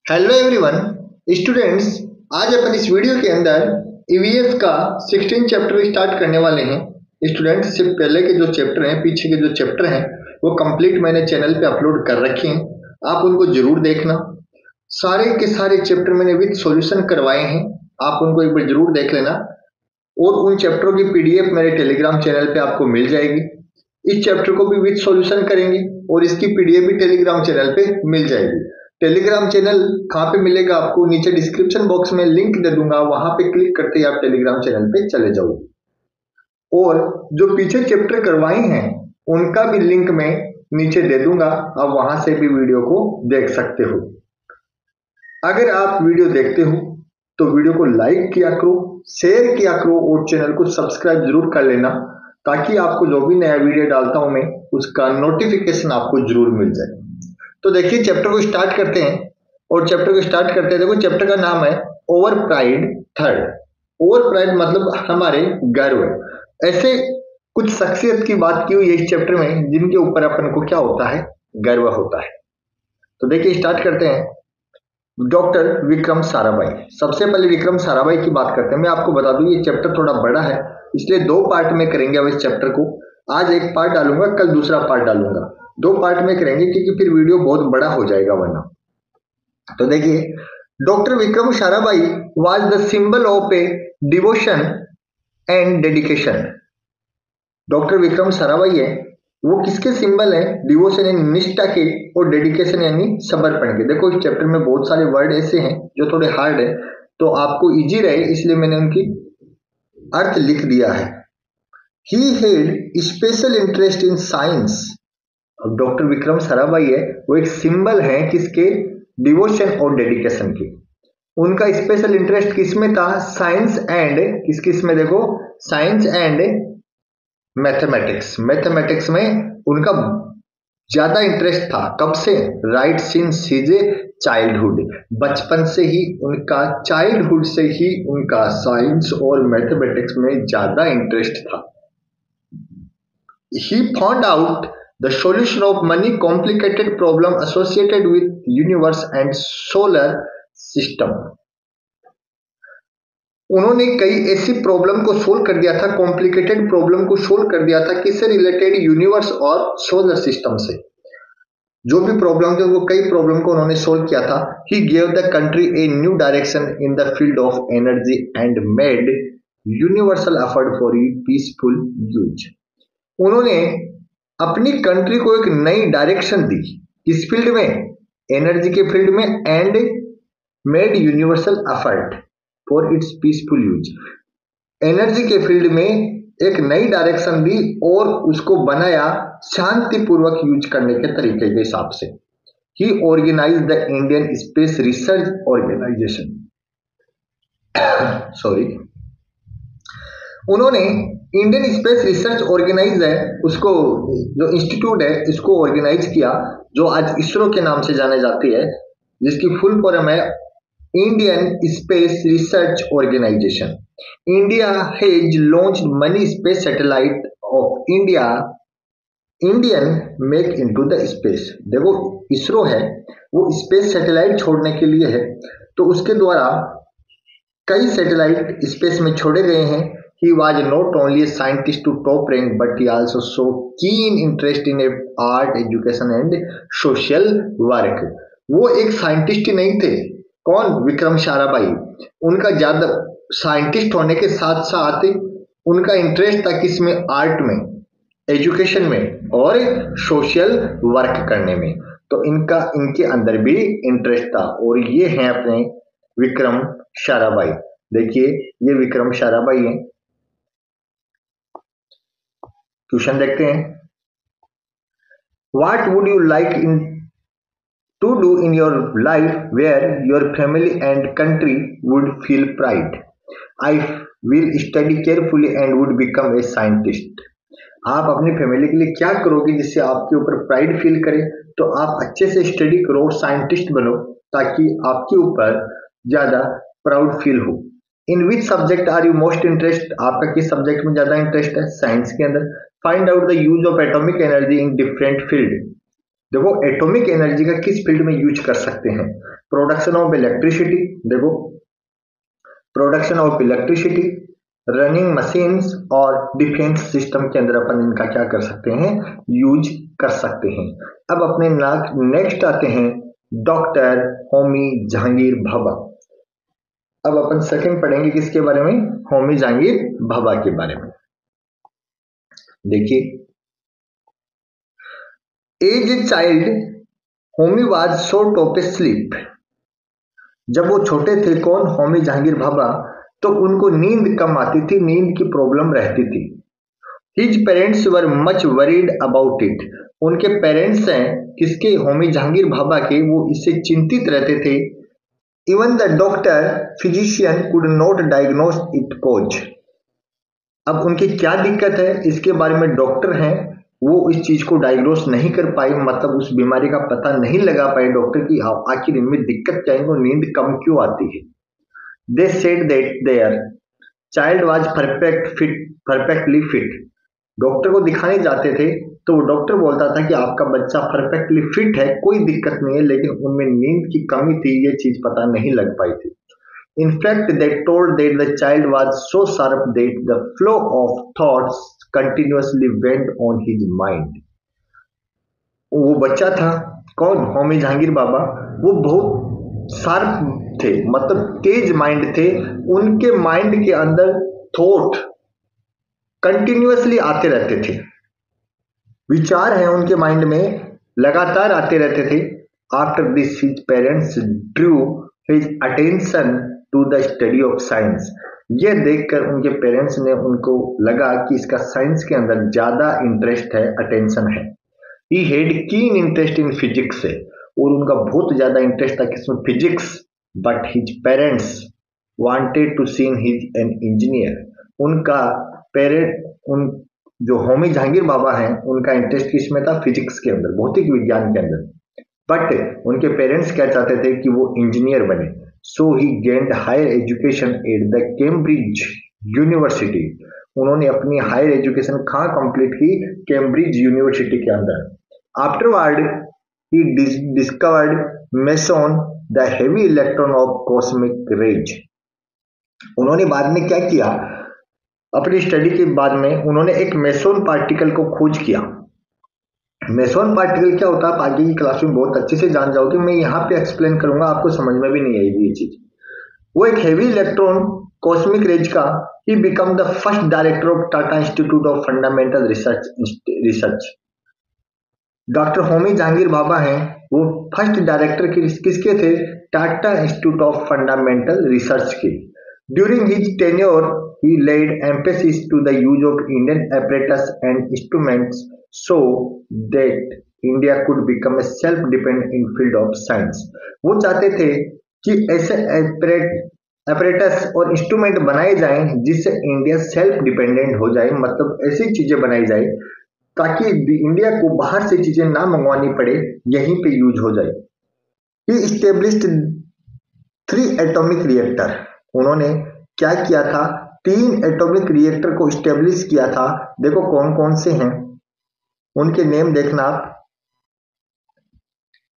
Hello everyone students. आज अपन इस video के अंदर ईवीएस का 16 चैप्टर स्टार्ट करने वाले हैं। स्टूडेंट्स, सिर्फ पहले के जो चैप्टर हैं, पीछे के जो चैप्टर हैं वो कंप्लीट मैंने चैनल पे अपलोड कर रखे हैं, आप उनको जरूर देखना। सारे के सारे चैप्टर मैंने विद सॉल्यूशन करवाए हैं, आप उनको एक बार जरूर देख लेना। और उन चैप्टरों की पीडीएफ मेरे टेलीग्राम चैनल पे आपको मिल जाएगी। इस चैप्टर को भी विद सॉल्यूशन करेंगे और इसकी पीडीएफ भी टेलीग्राम चैनल पे मिल जाएगी। टेलीग्राम चैनल कहाँ पे मिलेगा आपको, नीचे डिस्क्रिप्शन बॉक्स में लिंक दे दूंगा, वहां पे क्लिक करते ही आप टेलीग्राम चैनल पे चले जाओगे। और जो पीछे चैप्टर करवाए हैं उनका भी लिंक मैं नीचे दे दूंगा, आप वहां से भी वीडियो को देख सकते हो। अगर आप वीडियो देखते हो तो वीडियो को लाइक किया करो, शेयर किया करो और चैनल को सब्सक्राइब जरूर कर लेना, ताकि आपको जो भी नया वीडियो डालता हूं मैं उसका नोटिफिकेशन आपको जरूर मिल जाए। तो देखिए चैप्टर को स्टार्ट करते हैं। और चैप्टर को स्टार्ट करते हैं, देखो चैप्टर का नाम है over pride third. Over pride मतलब हमारे गर्व। ऐसे कुछ शख्सियत की बात की हुई है इस चैप्टर में जिनके ऊपर अपन को क्या होता है, गर्व होता है। तो देखिए स्टार्ट करते हैं। डॉक्टर विक्रम साराभाई। सबसे पहले विक्रम साराभाई की बात करते हैं। मैं आपको बता दूं ये चैप्टर थोड़ा बड़ा है, इसलिए दो पार्ट में करेंगे अब इस चैप्टर को। आज एक पार्ट डालूंगा, कल दूसरा पार्ट डालूंगा, दो पार्ट में करेंगे क्योंकि फिर वीडियो बहुत बड़ा हो जाएगा वरना। तो देखिए, doctor Vikram Sarabhai was the symbol of A devotion and dedication. Doctor Vikram Sarabhai है वो किसके सिंबल है, डिवोशन यानी निष्ठा के और डेडिकेशन यानी समर्पण के। देखो इस चैप्टर में बहुत सारे वर्ड ऐसे हैं जो थोड़े हार्ड है, तो आपको इजी रहे इसलिए मैंने उनकी अर्थ लिख दिया है। He had special interest in science. अब डॉक्टर विक्रम साराभाई है वो एक सिंबल है किसके, डिवोशन और डेडिकेशन के। उनका स्पेशल इंटरेस्ट किसमें था, साइंस एंड किस में, देखो साइंस एंड मैथमेटिक्स। मैथमेटिक्स में उनका ज्यादा इंटरेस्ट था। कब से, राइट सिंस हिज चाइल्डहुड। बचपन से ही उनका, चाइल्डहुड से ही उनका साइंस और मैथमेटिक्स में ज्यादा इंटरेस्ट था। He found out the solution of many complicated problems associated with universe and solar system. उन्होंने कई ऐसी प्रॉब्लम को सोल्व कर दिया था, कॉम्प्लिकेटेड प्रॉब्लम को सोल्व कर दिया था, किससे रिलेटेड, यूनिवर्स और सोलर सिस्टम से। जो भी प्रॉब्लम थे वो कई प्रॉब्लम को उन्होंने सोल्व किया था। He gave the country a new direction in the field of energy and made universal effort for peaceful use. उन्होंने अपनी कंट्री को एक नई डायरेक्शन दी, किस फील्ड में, एनर्जी के फील्ड में, and made universal effort for its peaceful use. Energy के फील्ड में एक नई डायरेक्शन दी और उसको बनाया शांतिपूर्वक यूज करने के तरीके के हिसाब से। He organise the Indian space research organisation. Sorry, उन्होंने इंडियन स्पेस रिसर्च ऑर्गेनाइज है उसको, जो इंस्टीट्यूट है इसको ऑर्गेनाइज किया, जो आज इसरो के नाम से जाने जाती है, जिसकी फुल फॉर्म है Indian space research organisation. India has launched many space satellite of India, Indian make into the space. देखो इसरो है वो स्पेस सैटेलाइट छोड़ने के लिए है, तो उसके द्वारा कई सैटेलाइट स्पेस में छोड़े गए हैं। He was not only a scientist to top rank, but he also showed keen interest in art, education and social work. वो एक साइंटिस्ट ही नहीं थे, कौन, विक्रम साराभाई। उनका ज्यादा साइंटिस्ट होने के साथ साथ उनका इंटरेस्ट था किसमें, आर्ट में, एजुकेशन में और सोशल वर्क करने में। तो इनके अंदर भी इंटरेस्ट था। और ये हैं अपने विक्रम साराभाई। देखिए ये विक्रम साराभाई हैं। क्वेश्चन देखते हैं। What would you like to do in your life where your family and country would feel pride? I will study carefully and would become a scientist. आप अपनी फैमिली के लिए क्या करोगे जिससे आपके ऊपर प्राइड फील करे, तो आप अच्छे से स्टडी करो और साइंटिस्ट बनो, ताकि आपके ऊपर ज्यादा प्राउड फील हो। In which subject are you most interest, आपका किस सब्जेक्ट में ज्यादा इंटरेस्ट है, साइंस के अंदर। Find out the use of atomic energy in different field. देखो एटॉमिक एनर्जी का किस फील्ड में यूज कर सकते हैं? प्रोडक्शन ऑफ इलेक्ट्रिसिटी, देखो production of electricity, running machines और डिफेंस सिस्टम के अंदर अपन इनका क्या कर सकते हैं? यूज कर सकते हैं। अब अपने नेक्स्ट आते हैं डॉक्टर होमी जहांगीर भाभा। अब अपन सेकंड पढ़ेंगे किसके बारे में? होमी जहांगीर भाभा के बारे में। देखिए, as a child Homi was short of a sleep. जब वो छोटे थे, कौन? होमी जहांगीर भाभा, तो उनको नींद कम आती थी, नींद की प्रॉब्लम रहती थी। His parents were much worried about it. उनके पेरेंट्स हैं किसके? होमी जहांगीर भाभा के, वो इससे चिंतित रहते थे। Even the doctor physician could not diagnose it cause. अब उनकी क्या दिक्कत है इसके बारे में डॉक्टर हैं, वो इस चीज को डायग्नोस नहीं कर पाए, मतलब उस बीमारी का पता नहीं लगा पाए डॉक्टर की आखिर इनमें दिक्कत क्या है, इनको नींद कम क्यों आती है। They said that their child was perfectly fit. Doctor को दिखाने जाते थे तो डॉक्टर बोलता था कि आपका बच्चा परफेक्टली फिट है, कोई दिक्कत नहीं है, लेकिन उनमें नींद की कमी थी, ये चीज पता नहीं लग पाई थी। In fact, they told that the child was so sharp that the flow of thoughts continuously went on his mind. वो बच्चा था कौन? होमी जहांगीर बाबा। वो बहुत शार्प थे, मतलब तेज माइंड थे, उनके माइंड के अंदर थॉट कंटिन्यूअसली आते रहते थे, विचार हैं उनके माइंड में लगातार आते रहते थे। After this his parents drew his attention to the study of science. ये देखकर उनके पेरेंट्स ने उनको लगा कि इसका साइंस के अंदर ज्यादा इंटरेस्ट है, अटेंशन है। He had keen interest in physics से, और उनका बहुत ज्यादा इंटरेस्ट था किसमें? Physics. But his parents wanted to see his an engineer. उनका उन जो होमी जहांगीर बाबा हैं उनका इंटरेस्ट किसमें था? फिजिक्स के अंदर, भौतिक विज्ञान के अंदर। बट उनके पेरेंट्स क्या चाहते थे कि वो इंजीनियर बने। So he gained higher education at the Cambridge university. उन्होंने अपनी हायर एजुकेशन कहाँ कंप्लीट की? कैम्ब्रिज यूनिवर्सिटी के अंदर। Afterward he discovered meson the heavy electron of cosmic rays. उन्होंने बाद में क्या किया? अपनी स्टडी के बाद में उन्होंने एक मेसोन पार्टिकल को खोज किया। मेसोन पार्टिकल क्या होता है आप आगे की क्लास में बहुत अच्छे से जान जाओगे, मैं यहाँ पे एक्सप्लेन करूंगा, आपको समझ में भी नहीं आएगी ये चीज। वो एक हेवी इलेक्ट्रॉन कॉस्मिक रेज का he become the first director of Tata institute of fundamental research. Doctor Homi Jehangir Bhabha हैं, वो फर्स्ट डायरेक्टर किसके थे? Tata institute of fundamental research के। During his tenure he laid emphasis to the use of Indian apparatus and instruments so that India could become a self-dependent in field of science. वो चाहते थे कि ऐसे apparatus और instrument बनाए जाएं जिससे इंडिया सेल्फ डिपेंडेंट हो जाए, मतलब ऐसी चीजें बनाई जाए ताकि इंडिया को बाहर से चीजें ना मंगवानी पड़े, यहीं पे यूज हो जाए। He established 3 atomic reactor. उन्होंने क्या किया था? 3 एटॉमिक रिएक्टर को स्टेब्लिश किया था। देखो कौन कौन से हैं, उनके नेम देखना आप।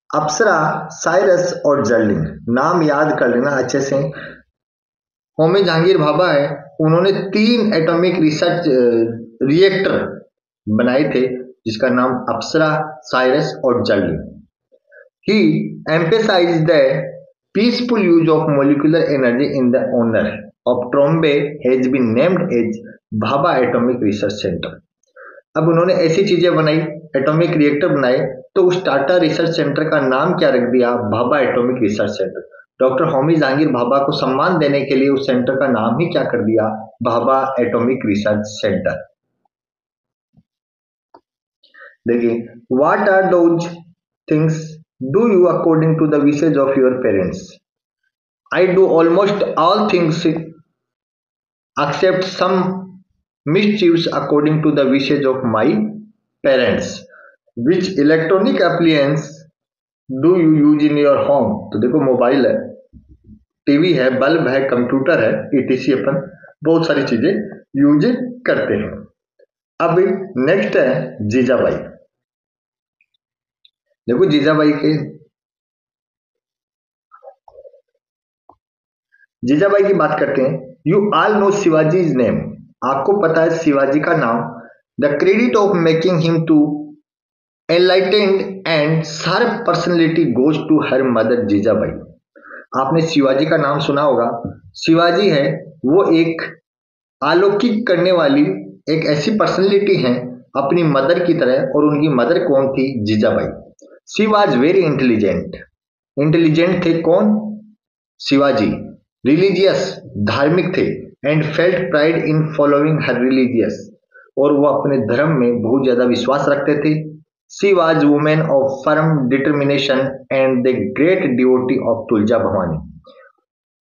अप्सरा, साइरस और जर्लिंग, नाम याद कर लेना अच्छे से। होमी जहांगीर भाभा है, उन्होंने 3 एटॉमिक रिएक्टर बनाए थे जिसका नाम अप्सरा, साइरस और जर्लिंग। He emphasised the peaceful use of molecular energy in the honour of Trombay has been named as Bhabha atomic research centre. अब उन्होंने ऐसी चीजें बनाई, एटॉमिक रिएक्टर बनाए, तो उस टाटा रिसर्च सेंटर का नाम क्या रख दिया? Bhabha atomic research centre. Doctor Homi Jehangir Bhabha को सम्मान देने के लिए उस सेंटर का नाम ही क्या कर दिया? Bhabha atomic research centre. देखिए, what are those things do you according to the wishes of your parents? I do almost all things except some mischiefs according to the wishes of my parents. Which electronic appliance do you use in your home? तो देखो mobile है, TV है, bulb है, computer है, etc अपन बहुत सारी चीजें use करते हैं। अब नेक्स्ट है जीजाबाई। देखो जीजाबाई की बात करते हैं। You all know Shivaji is name, आपको पता है शिवाजी का नाम। The credit of making him to enlightened and sharp personality goes to her mother Jijabai. आपने शिवाजी का नाम सुना होगा। शिवाजी है वो एक अलौकिक करने वाली एक ऐसी पर्सनैलिटी है अपनी मदर की तरह, और उनकी मदर कौन थी? Jijabai. She was very intelligent थे कौन? शिवाजी। रिलीजियस, धार्मिक थे, and felt pride in following her religious, और वो अपने धर्म में बहुत ज्यादा विश्वास रखते थे। She was women of firm determination and the great devotee of Tulja Bhavani.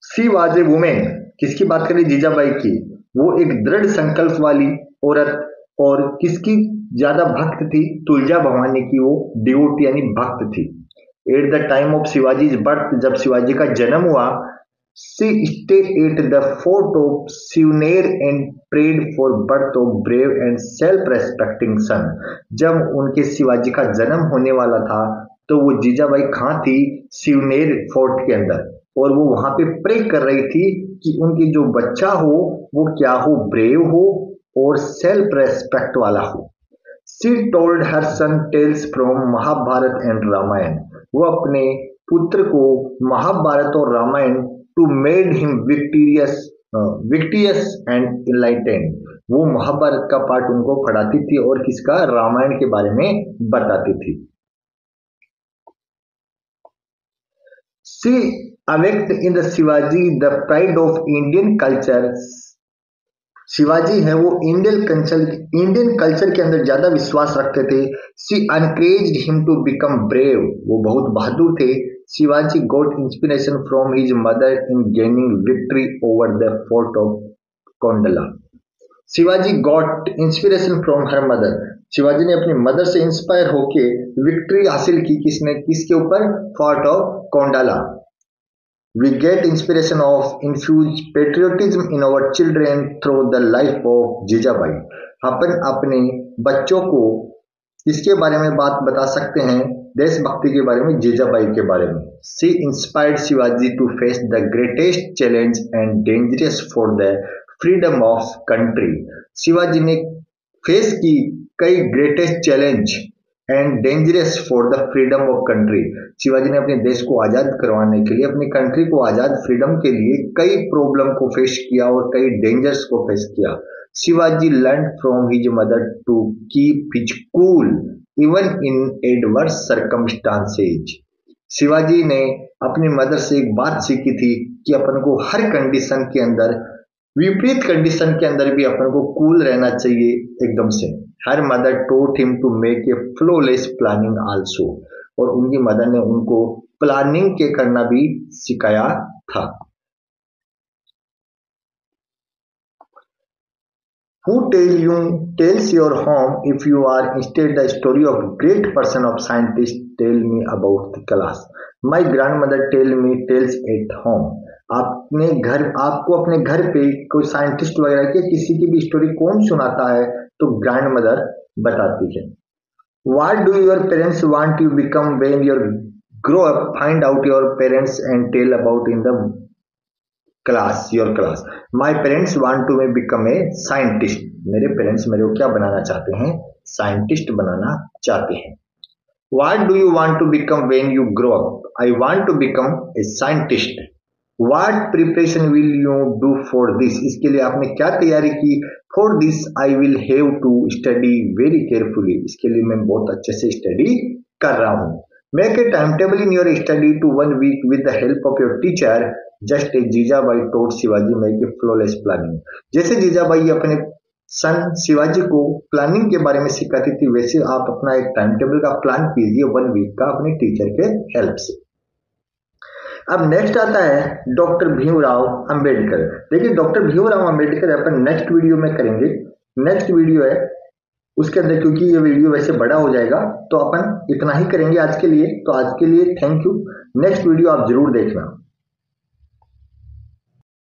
She was a women, किसकी बात करें? जीजाबाई की। वो एक दृढ़ संकल्प वाली औरत, और किसकी ज्यादा भक्त थी? तुलजा भवानी की वो डिवोटी यानी भक्त थी। At the time of Shivaji birth, जब शिवाजी का जन्म हुआ, she stay at the fort of Shivner and prayed for birth of brave and self respecting son. जब उनके शिवाजी का जन्म होने वाला था तो वो जीजाबाई कहाँ थी? शिवनेर फोर्ट के अंदर, और वो वहां पे प्रे कर रही थी कि उनकी जो बच्चा हो वो क्या हो? ब्रेव हो और सेल्फ रेस्पेक्ट वाला हो। She told her son tales from Mahabharat and Ramayan. वो अपने पुत्र को महाभारत और Ramayan to made him victorious and enlightened. वो महाभारत का पाठ उनको पढ़ाती थी और किसका? रामायण के बारे में बताती थी। She awaked in the Shivaji the pride of Indian culture. Shivaji है वो इंडियन कल्चर के अंदर ज्यादा विश्वास रखते थे। She encouraged him to become brave, वो बहुत बहादुर थे। Shivaji got inspiration from his mother in gaining victory over the fort of Kondla. Shivaji got inspiration from her mother, Shivaji ने अपनी मदर से इंस्पायर होके विक्ट्री हासिल की। किसके ऊपर? Fort of Kondala. We get inspiration of infuse patriotism in our children through the life of Jijabai. अपन अपने बच्चों को इसके बारे में बात बता सकते हैं, देशभक्ति के बारे में, जीजाबाई के बारे में। She inspired Shivaji to face the greatest challenge and dangerous for the freedom of country। Shivaji ने फेस की कई greatest challenge and dangerous for the freedom of country. Shivaji ने अपने देश को आजाद करवाने के लिए, अपनी कंट्री को आजाद फ्रीडम के लिए कई प्रॉब्लम को फेस किया और कई डेंजर्स को फेस किया। Shivaji learn from his mother to keep his cool even in adverse circumstances. Shivaji ने अपनी मदर से एक बात सीखी थी कि अपन को हर कंडीशन के अंदर, विपरीत कंडीशन के अंदर भी अपन को कूल रहना चाहिए एकदम से। Her mother taught him to make a flawless planning also, और उनकी मदर ने उनको प्लानिंग के करना भी सिखाया था। Who tells your home if you are instead the story of great person of scientist tell me about the class। My grandmother tell me tales at home। आपको अपने घर पे कोई साइंटिस्ट वगैरह के किसी की भी स्टोरी कौन सुनाता है? तो ग्रैंड मदर बताती है। What do your parents want you become when you grow up? Find out your parents and tell about in the class, your class। My parents want to become a scientist। मेरे parents मेरे को क्या बनाना चाहते हैं? Scientist बनाना चाहते हैं। What do you want to become when you grow up? I want to become a scientist। What preparation will you do for this? इसके लिए आपने क्या तैयारी की? For this I will have to study very carefully। इसके लिए मैं बहुत अच्छे से स्टडी कर रहा हूँ। Make a timetable in your study to 1 week with the help of your teacher। Just as Jijabai taught Shivaji make a flawless planning। जैसे जीजाबाई अपने सन शिवाजी को प्लानिंग के बारे में सिखाती थी, वैसे आप अपना एक टाइम टेबल का प्लान कीजिए 1 वीक का अपने टीचर के हेल्प से। अब नेक्स्ट आता है डॉक्टर भीमराव अंबेडकर। देखिए डॉक्टर भीमराव अंबेडकर अपन नेक्स्ट वीडियो में करेंगे। नेक्स्ट वीडियो है उसके अंदर, क्योंकि ये वीडियो वैसे बड़ा हो जाएगा तो अपन इतना ही करेंगे आज के लिए। तो आज के लिए थैंक यू। नेक्स्ट वीडियो आप जरूर देखना।